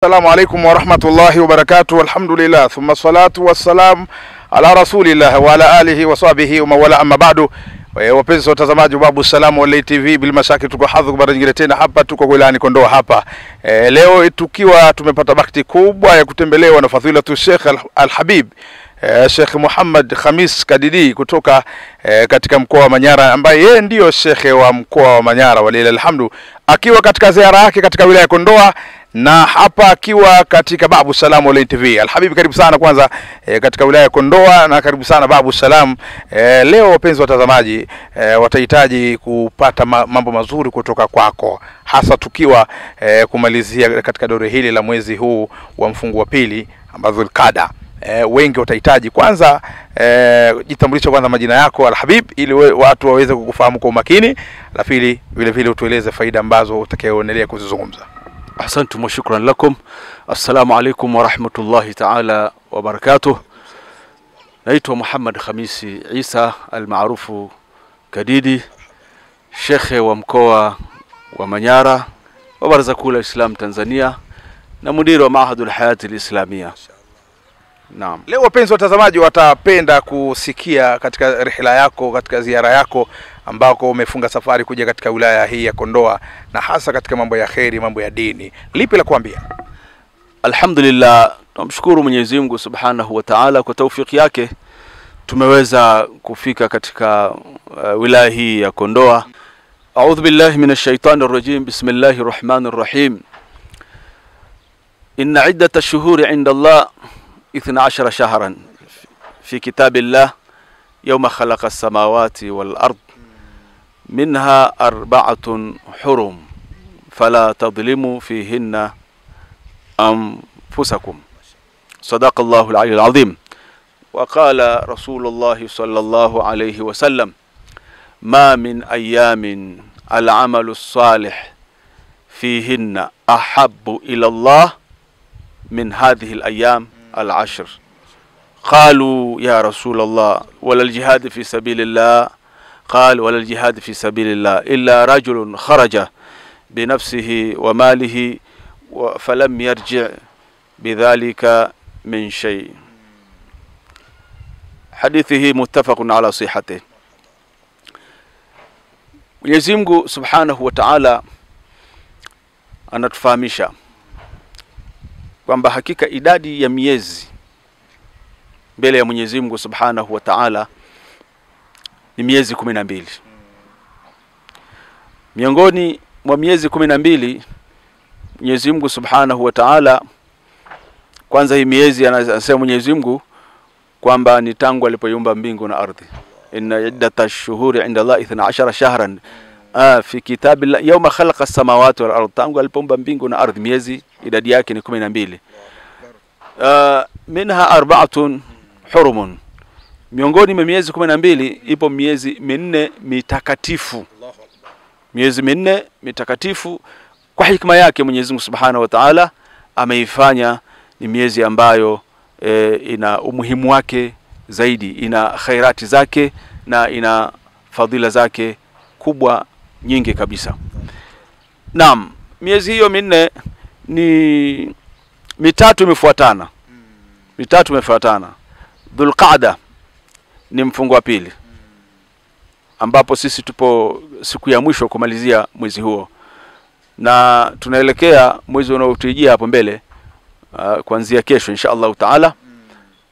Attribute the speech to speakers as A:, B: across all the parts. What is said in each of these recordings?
A: Assalamu alaikum wa rahmatullahi wa barakatuh. Alhamdulillah, thumma salatu wassalam ala rasulillah wa ala alihi wa sahbihi wa mawala, amma ba'du. Wapenzi watazamaji wa Babu Salam Online TV, bila mashaka tuko hadhi kwa nyingine tena hapa, tuko wilayani Kondoa hapa. Leo tukiwa tumepata bahati kubwa ya kutembelewa na fadhilatu Sheikh Al-Habib Sheikh Muhammad Khamis Kadidi kutoka katika mkoa wa Manyara, ambaye yeye ndio Sheikh wa mkoa wa Manyara walilahi alhamdu, akiwa katika ziara yake katika wilaya ya Kondoa na hapa akiwa katika Babu Salam Online TV. Al-Habib, karibu sana kwanza katika wilaya ya Kondoa na karibu sana Babu Salam. Leo wapenzi watazamaji watahitaji kupata mambo mazuri kutoka kwako, hasa tukiwa kumalizia katika dore hili la mwezi huu wa mfungu wa pili ambazo Al-Qada. Wengi watahitaji kwanza jitambulisha kwanza majina yako Al-Habib, ili watu waweze kukufahamu kwa umakini, la pili vile vile utueleze faida ambazo utakayoendelea kuzizungumza.
B: Ahsantum wa shukran lakum. Assalamu alaikum wa rahmatullahi ta'ala wa barakatuh. Naitwa Muhammad Khamisi Isa al-maarufu Kadidi, shekhe wa mkoa wa Manyara wa Baraza Kuu la Islam Tanzania na mudiri wa Mahadul Hayati al-Islamia. Naam.
A: Leo wapenzi watazamaji watapenda kusikia katika rihla yako, katika ziara yako ambako umefunga safari kuja katika wilaya hii ya Kondoa, na hasa katika mambo ya khairi, mambo ya dini. Lipi la kuambia?
B: Alhamdulillah, tunamshukuru Mwenyezi Mungu Subhanahu wa Ta'ala kwa taufiki yake tumeweza kufika katika wilaya hii ya Kondoa. A'udhu billahi minash shaitanir rajim. Bismillahir rahmanir rahim. Inna iddatash shuhuri 'inda Allah 12 شهرا في كتاب الله يوم خلق السماوات والأرض منها 4 حرم فلا تظلموا فيهن أنفسكم. صدق الله العلي العظيم. وقال رسول الله صلى الله عليه وسلم: ما من أيام العمل الصالح فيهن أحب إلى الله من هذه الأيام العشر. قالوا يا رسول الله ولا الجهاد في سبيل الله؟ قال: ولا الجهاد في سبيل الله إلا رجل خرج بنفسه وماله فلم يرجع بذلك من شيء. حديثه متفق على صحته. Mwenyezi Mungu Subhanahu wa Ta'ala anatufahamisha kwamba hakika idadi ya miezi mbele ya Mwenyezi Mungu Subhanahu wa Ta'ala ni miezi 12. Miongoni mwa miezi 12 Mwenyezi Mungu Subhanahu wa Ta'ala, kwanza hii miezi anasema Mwenyezi Mungu kwamba ni tangu alipoiumba mbingu na ardhi. Inna iddatash shuhuri 'inda Allah 12 shahran fi kitabillah yawma khalaqa as-samawati wal ardh. Tangu alipoumba mbingu na ardhi, miezi idadi yake ni 12. Minha 4 hurumun. Miongoni mwa miezi 12 ipo miezi 4 mitakatifu. Miezi 4 mitakatifu kwa hikma yake Mwenyezi Mungu Subhanahu wa Ta'ala ameifanya ni miezi ambayo ina umuhimu wake zaidi, ina khairati zake na ina fadhila zake kubwa nyingi kabisa. Naam, miezi hiyo 4 ni mitatu imefuatana. Mitatu imefuatana. Dhul-Qa'da ni mfungo wa pili, ambapo sisi tupo siku ya mwisho kumalizia mwezi huo, na tunaelekea mwezi unaotujia hapo mbele kuanzia kesho insha Allah Ta'ala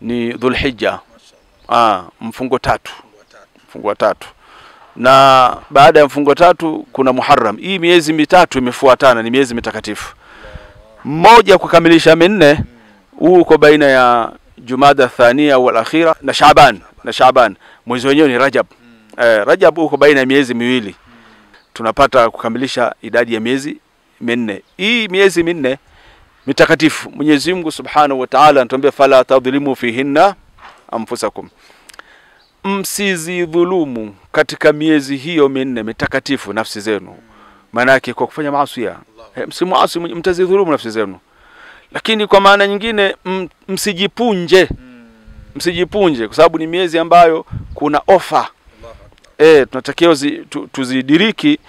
B: ni Dhul-Hijja, mfungo 3. Mfungo wa 3. Na baada ya mfungo 3 kuna Muharram. Hii miezi mitatu imefuatana, ni miezi mitakatifu. Mmoja kukamilisha 4 uko baina ya Jumada Thania wal Akhira na Shaaban. Na Shaaban mwezi wenyewe ni Rajab. Rajab uko baina ya miezi miwili. Tunapata kukamilisha idadi ya miezi 4. Hii miezi 4 mitakatifu Mwenyezi Mungu Subhanahu wa Ta'ala anatuambia fala tadhlimu fihinna anfusakum. Msizidhulumu katika miezi hiyo 4 mitakatifu nafsi zenu. Maana yake kwa kufanya maasi, msimuasi, mtazidhulumu nafsi zenu. Lakini kwa maana nyingine msijipunje. Msijipunje kwa sababu ni miezi ambayo kuna ofa. Tunatakiwa tuzidiriki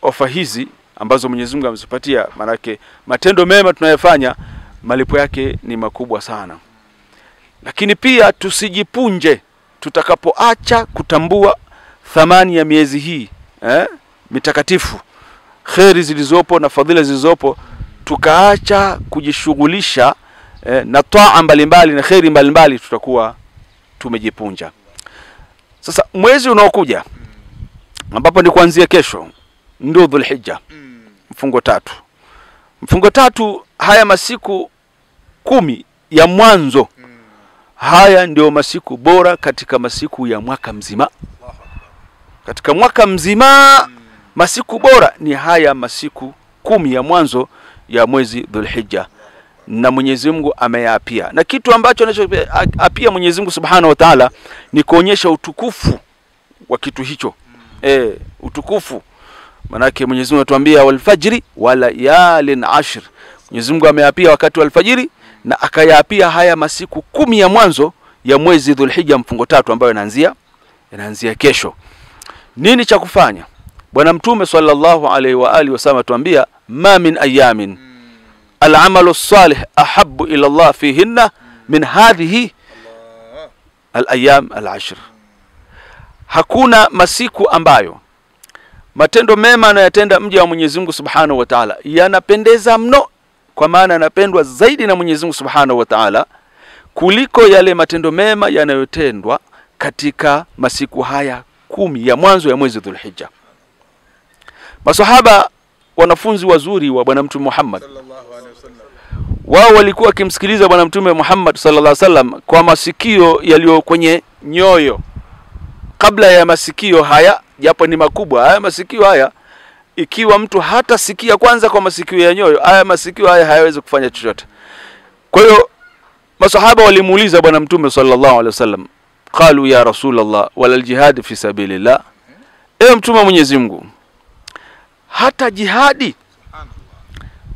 B: ofa hizi ambazo Mwenyezi Mungu amezipatia. Manake matendo mema tunayofanya malipo yake ni makubwa sana. Lakini pia tusijipunje tutakapoacha kutambua thamani ya miezi hii mitakatifu, khairi zilizopo na fadhila zilizopo, tukaacha kujishughulisha na taa mbalimbali na khairi mbalimbali, tutakuwa tumejipunja. Sasa mwezi unaokuja ambapo ni kuanzia kesho ndio Dhulhijja, mfungo 3. Mfungo 3, haya masiku 10 ya mwanzo, haya ndio masiku bora katika masiku ya mwaka mzima. Katika mwaka mzima masiku bora ni haya masiku 10 ya mwanzo ya mwezi Dhulhijja, na Mwenyezi Mungu ameyaapia. Na kitu ambacho anachoapia Mwenyezi Mungu Subhanahu wa Ta'ala ni kuonyesha utukufu wa kitu hicho. Utukufu. Manake Mwenyezi Mungu anatuambia wal fajri wa layalin ashr. Mwenyezi Mungu ameapia wakati wa alfajiri na akayaapia haya masiku 10 ya mwanzo ya mwezi Dhulhijja, mfungo 3, ambayo yanaanzia kesho. Nini cha kufanya? Bwana Mtume sallallahu alaihi wa alihi wasallam atuambia ma min ayamin al-amalu salih ahabbu ila Allah fihinna min hadhihi al-ayam al-ashr. Hakuna masiku ambayo matendo mema anayotenda mja wa Mwenyezi Mungu Subhanahu wa Ta'ala yanapendeza mno, kwa maana yanapendwa zaidi na Mwenyezi Mungu Subhanahu wa Ta'ala kuliko yale matendo mema yanayotendwa katika masiku haya 10 ya mwanzo ya mwezi Dhulhijja. Masahaba, wanafunzi wazuri wa Bwana Mtume Muhammad sallallahu alaihi wasallam, wao walikuwa kimsikiliza Bwana Mtume Muhammad sallallahu alaihi wasallam kwa masikio yaliyo kwenye nyoyo, kabla ya masikio haya, japo ni makubwa haya masikio haya. Ikiwa mtu hata sikia kwanza kwa masikio ya nyoyo, haya masikio haya hayawezi kufanya chochote. Kwa hiyo masahaba walimuuliza Bwana Mtume sallallahu alaihi wasallam, qalu ya Rasulullah wala jihad fi sabilillah, ewe Mtume wa Mwenyezi Mungu, hata jihadi?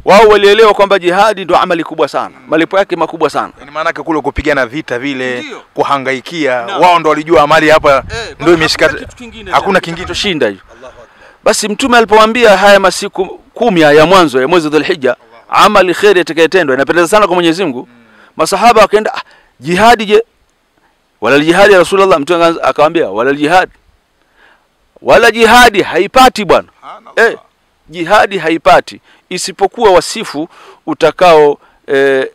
B: Wao walielewa kwamba jihadi ndio amali kubwa sana, malipo yake makubwa sana.
A: Yaani maana yake kule kupigana vita vile, kuhangaikia, wao ndio walijua amali hapa ndio imeshika, hakuna kingine
B: tushinda hiyo. Basi Mtume alipowaambia haya masiku 10 ya mwanzo ya mwezi Dhulhijja, amali khairi itakayotendwa inapendeza sana kwa Mwenyezi Mungu, masahaba wakaenda, jihadi je? Wala jihadi ya Rasulullah? Mtume akamwambia wala jihad, wala jihadi haipati bwana. Jihadi haipati isipokuwa wasifu utakao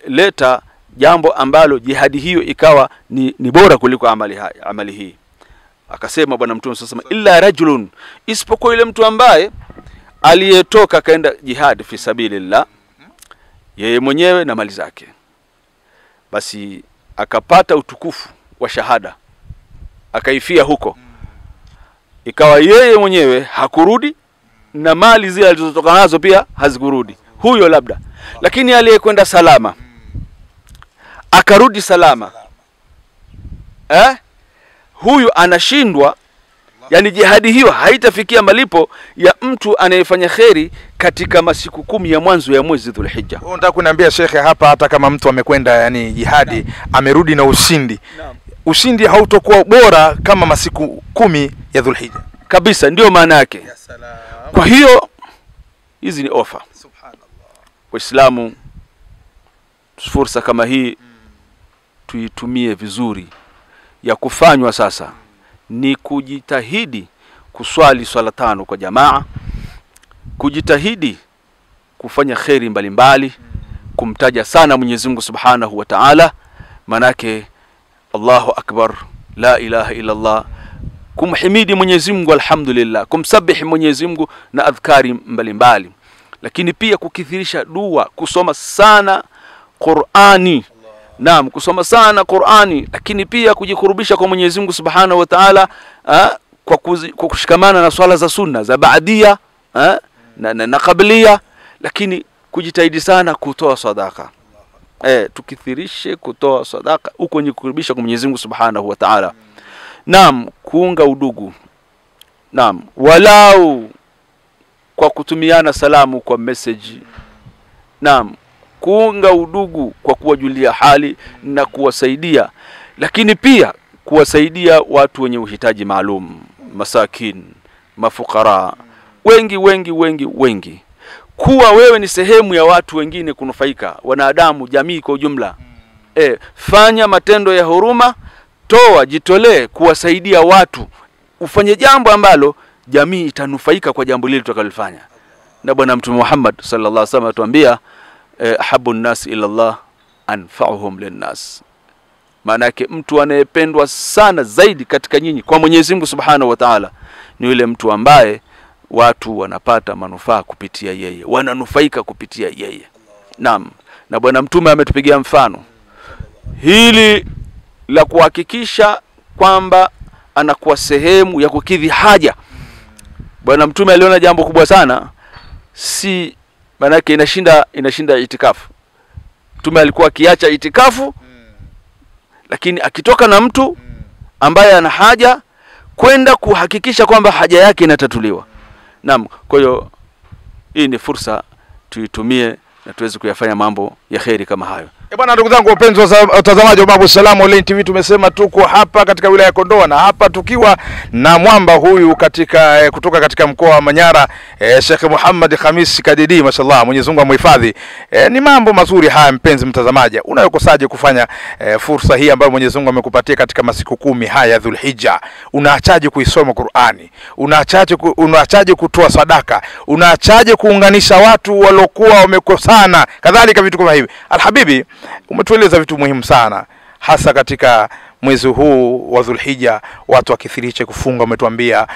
B: leta jambo ambalo jihadi hiyo ikawa ni bora kuliko amali hii. Akasema Bwana Mtume sasa, illa rajulun, isipokuwa yule mtu ambaye aliyetoka kaenda jihad fi sabilillah, yeye mwenyewe na mali zake, basi akapata utukufu wa shahada, akaifia huko, ikawa yeye mwenyewe hakurudi na mali zile alizotoka nazo pia hazikurudi, huyo labda. Lakini aliyekwenda salama akarudi salama, huyu anashindwa. Yani jihadi hiyo haitafikia malipo ya mtu anayefanya khairi katika masiku 10 ya mwanzo ya mwezi Dhulhijja.
A: Unataka kuniambia shekhe hapa, hata kama mtu amekwenda yani jihadi amerudi na ushindi, ushindi hautokuwa bora kama masiku 10 ya Dhulhijja
B: kabisa? Ndio maana yake. Kwa hiyo hizi ni ofa. Subhanallah. Waislamu, fursa kama hii tuitumie vizuri. Ya kufanywa sasa ni kujitahidi kuswali swala 5 kwa jamaa, kujitahidi kufanya khairi mbalimbali, kumtaja sana Mwenyezi Mungu Subhanahu wa Ta'ala, manake Allahu Akbar, la ilaha illa Allah, kumhimidi Mwenyezi Mungu alhamdulillah, kumsabihi Mwenyezi Mungu na adhkari mbalimbali. Lakini pia kukithirisha dua, kusoma sana Qur'ani. Naam, kusoma sana Qur'ani, lakini pia kujikurubisha kwa Mwenyezi Mungu Subhanahu wa Ta'ala kwa kushikamana na swala za sunna za baadia na qablia, lakini kujitahidi sana kutoa sadaka. Tukithirishe kutoa sadaka huko ni kukurubisha kwa Mwenyezi Mungu Subhanahu wa Ta'ala. Naam, kuunga udugu. Naam, walau kwa kutumiana salamu kwa message. Naam, kuunga udugu kwa kuwajulia hali na kuwasaidia, lakini pia kuwasaidia watu wenye uhitaji maalum, masakin, mafukara, wengi. kuwa wewe ni sehemu ya watu wengine kunufaika, wanadamu, jamii kwa ujumla. Fanya matendo ya huruma, toa, jitolee kuwasaidia watu. Ufanye jambo ambalo jamii itanufaika kwa jambo lile utakalofanya. Na Bwana Mtume Muhammad sallallahu alaihi wasallam atuambia habun nas ila Allah anfa'uhum linnas. Maana yake mtu anayependwa sana zaidi katika nyinyi kwa Mwenyezi Mungu Subhanahu wa Ta'ala ni yule mtu ambaye watu wanapata manufaa kupitia yeye, wananufaika kupitia yeye. Naam. Na Bwana Mtume ametupigia mfano hili la kuhakikisha kwamba anakuwa sehemu ya kukidhi haja. Bwana Mtume aliona jambo kubwa sana, si maana yake inashinda itikafu. Mtume alikuwa akiacha itikafu, lakini akitoka na mtu ambaye ana haja kwenda kuhakikisha kwamba haja yake inatatuliwa. Naam, kwa hiyo hii ni fursa tuitumie na tuweze kuyafanya mambo ya kheri kama hayo.
A: Bwana, ndugu zangu wapenzi watazamaji wa Babu Salam Online TV, tumesema tuko hapa katika wilaya ya Kondoa, na hapa tukiwa na mwamba huyu katika kutoka katika mkoa wa Manyara, Sheikh Muhammad Khamis Kadidi, mashallah, Mwenyezi Mungu amhifadhi. Ni mambo mazuri haya mpenzi mtazamaji. Unayokosaje kufanya fursa hii ambayo Mwenyezi Mungu amekupatia katika masiku 10 haya ya Dhulhijja? Unaachaje kuisoma Qur'ani? Unaachaje kutoa sadaka? Unaachaje kuunganisha watu waliokuwa wamekosana? Kadhalika vitu kama hivi. Alhabibi, umetueleza vitu muhimu sana, hasa katika mwezi huu wa Dhulhijja. Watu wakithirishe kufunga, umetuambia,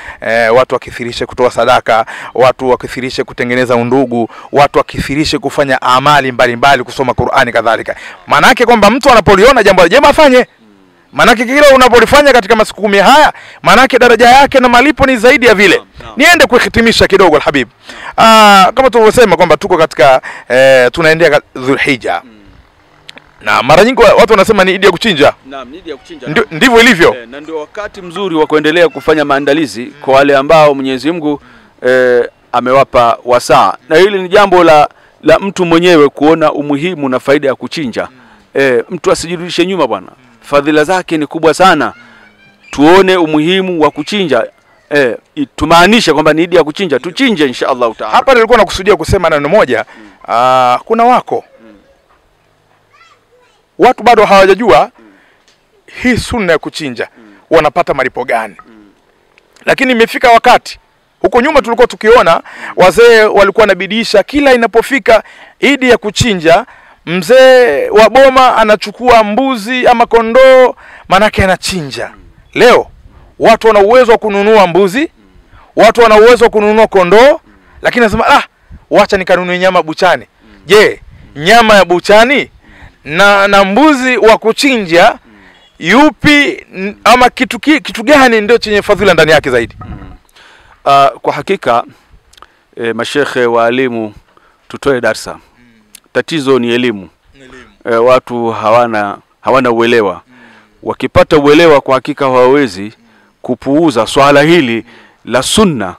A: watu wakithirishe kutoa sadaka, watu wakithirishe kutengeneza undugu, watu wakithirishe kufanya amali mbalimbali, kusoma Qur'ani kadhalika. Maana yake kwamba mtu anapoliona jambo jema afanye. Maana yake kila unapolifanya katika masiku 10 haya, maana yake daraja yake na malipo ni zaidi ya vile. Niende kuhitimisha kidogo alhabib. Kama tulivyosema kwamba tuko katika tunaendea Dhulhijja. Na mara nyingi watu wanasema ni idi ya kuchinja.
B: Naam, ni idi ya kuchinja.
A: Ndivyo ilivyo.
B: Na ndio wakati mzuri wa kuendelea kufanya maandalizi kwa wale ambao Mwenyezi Mungu amewapa wasaa. Na hili ni jambo la mtu mwenyewe kuona umuhimu na faida ya kuchinja. Mtu asijirudishe nyuma bwana. Fadhila zake ni kubwa sana. Tuone umuhimu wa kuchinja. Tumaanisha kwamba ni idi ya kuchinja, tuchinje inshallah taala.
A: Hapa nilikuwa nakusudia kusema neno moja. Kuna watu bado hawajajua hii sunna ya kuchinja, wanapata malipo gani. Lakini imefika wakati, huko nyuma tulikuwa tukiona wazee walikuwa wanabidisha kila inapofika idi ya kuchinja, mzee wa boma anachukua mbuzi ama kondoo, manake anachinja. Leo watu wana uwezo wa kununua mbuzi, watu wana uwezo wa kununua kondoo, lakini nasema wacha nikanunue nyama buchani. Je, nyama ya buchani na mbuzi wa kuchinja, yupi ama kitu gani ndio chenye fadhila ndani yake zaidi?
B: Kwa hakika mashekhe waalimu tutoe darsa. Tatizo ni elimu. Watu hawana uelewa. Wakipata uelewa, kwa hakika hawawezi kupuuza swala hili la sunna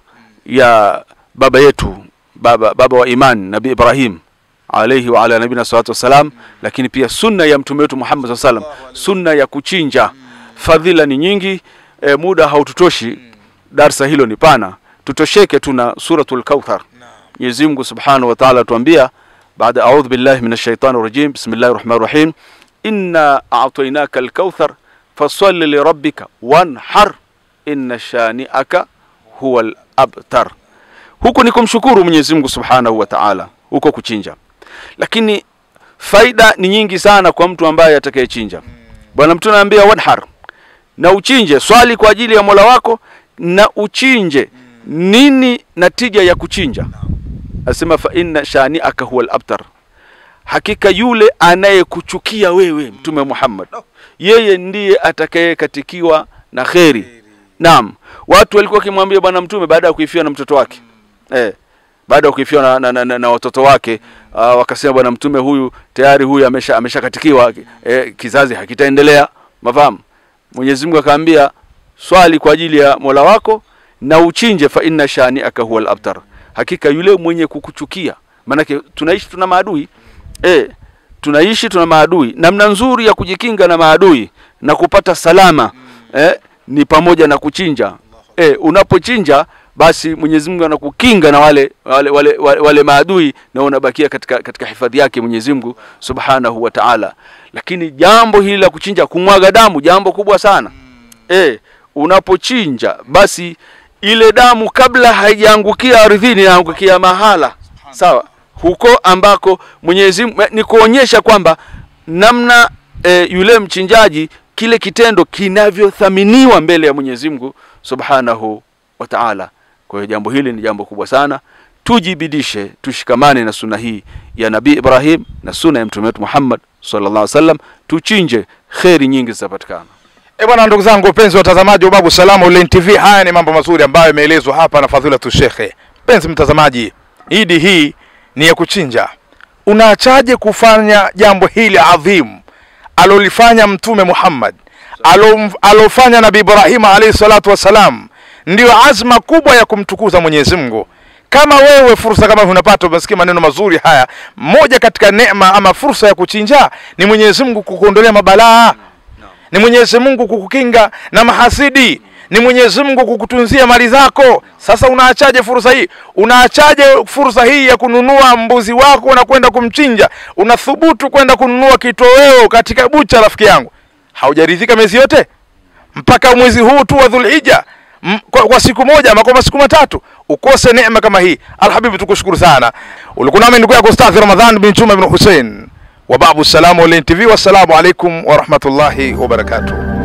B: ya baba yetu, baba wa imani, Nabii Ibrahim alayhi wa ala nabina salatu wasalam, lakini pia sunna ya mtume wetu Muhammad sallallahu alaihi wasallam, sunna ya kuchinja. Fadhila ni nyingi, muda haututoshi, darsa hilo ni pana. Tutosheke tuna suratul Kauthar. Mwenyezi Mungu Subhanahu wa Ta'ala tuambia baada a'udhu billahi minash shaitanir rajim, bismillahir rahmanir rahim, inna a'tainaka al-kauthar fasalli li rabbika wanhar inna shani'aka huwal abtar. Huko ni kumshukuru Mwenyezi Mungu Subhanahu wa Ta'ala, huko kuchinja. Lakini faida ni nyingi sana kwa mtu ambaye atakayechinja. Bwana Mtume anambia wanhar, na uchinje, swali kwa ajili ya Mola wako na uchinje. Nini natija ya kuchinja? Asema fa inna shani'aka huwal abtar, hakika yule anayekuchukia wewe Mtume Muhammad, yeye ndiye atakayekatikiwa na kheri. Naam, watu walikuwa kimwambia Bwana Mtume baada ya kuifiwa na mtoto wake, baada ya kuifiwa na watoto wake, wakasema Bwana Mtume huyu tayari huyu ameshakatikiwa, kizazi hakitaendelea. Mafahamu? Mwenyezi Mungu akaambia swali kwa ajili ya Mola wako na uchinje, fa inna shani'aka huwal abtar, hakika yule mwenye kukuchukia. Manake tunaishi tuna maadui, tunaishi tuna maadui. Namna nzuri ya kujikinga na maadui na kupata salama ni pamoja na kuchinja. Unapochinja basi Mwenyezi Mungu anakukinga na wale maadui, na unabakia katika hifadhi yake Mwenyezi Mungu Subhanahu wa Ta'ala. Lakini jambo hili la kuchinja, kumwaga damu, jambo kubwa sana. Unapochinja basi ile damu kabla haijaangukia ardhini, inaangukia mahala sawa, huko ambako Mwenyezi Mungu, ni kuonyesha kwamba namna yule mchinjaji kile kitendo kinavyothaminiwa mbele ya Mwenyezi Mungu Subhanahu wa Ta'ala. Kwa hiyo jambo hili ni jambo kubwa sana. Tujibidishe, tushikamane na sunna hii ya Nabii Ibrahim na sunna ya Mtume wetu Muhammad sallallahu alaihi wasallam, tuchinje, khairi nyingi zitapatikana.
A: Bwana, ndugu zangu wapenzi watazamaji wa Babu Salam Online TV, haya ni mambo mazuri ambayo yameelezwa hapa na fadhilatu Sheikh. Mpenzi mtazamaji, Idi hii ni ya kuchinja. Unaachaje kufanya jambo hili adhimu alolifanya Mtume Muhammad, alofanya Nabii Ibrahim alayhi salatu wasalam? Ndio azma kubwa ya kumtukuza Mwenyezi Mungu. Kama wewe fursa kama unapata, umesikia maneno mazuri haya, moja katika neema ama fursa ya kuchinja ni Mwenyezi Mungu kukuondolea mabalaa, ni Mwenyezi Mungu kukukinga na mahasidi, ni Mwenyezi Mungu kukutunzia mali zako. Sasa unaachaje fursa hii? Unaachaje fursa hii ya kununua mbuzi wako na kwenda kumchinja? Unathubutu kwenda kununua kitoweo katika bucha, rafiki yangu? Haujaridhika miezi yote mpaka mwezi huu tu wa Dhulhijja, kwa siku moja ama kwa siku matatu ukose neema kama hii? Alhabibi, tukushukuru sana. Ulikuwa nami ndugu yako Ustadh Ramadhan bin Juma bin Hussein wa Babu Salam Online TV. Wassalamu alaikum wa rahmatullahi wa barakatuh.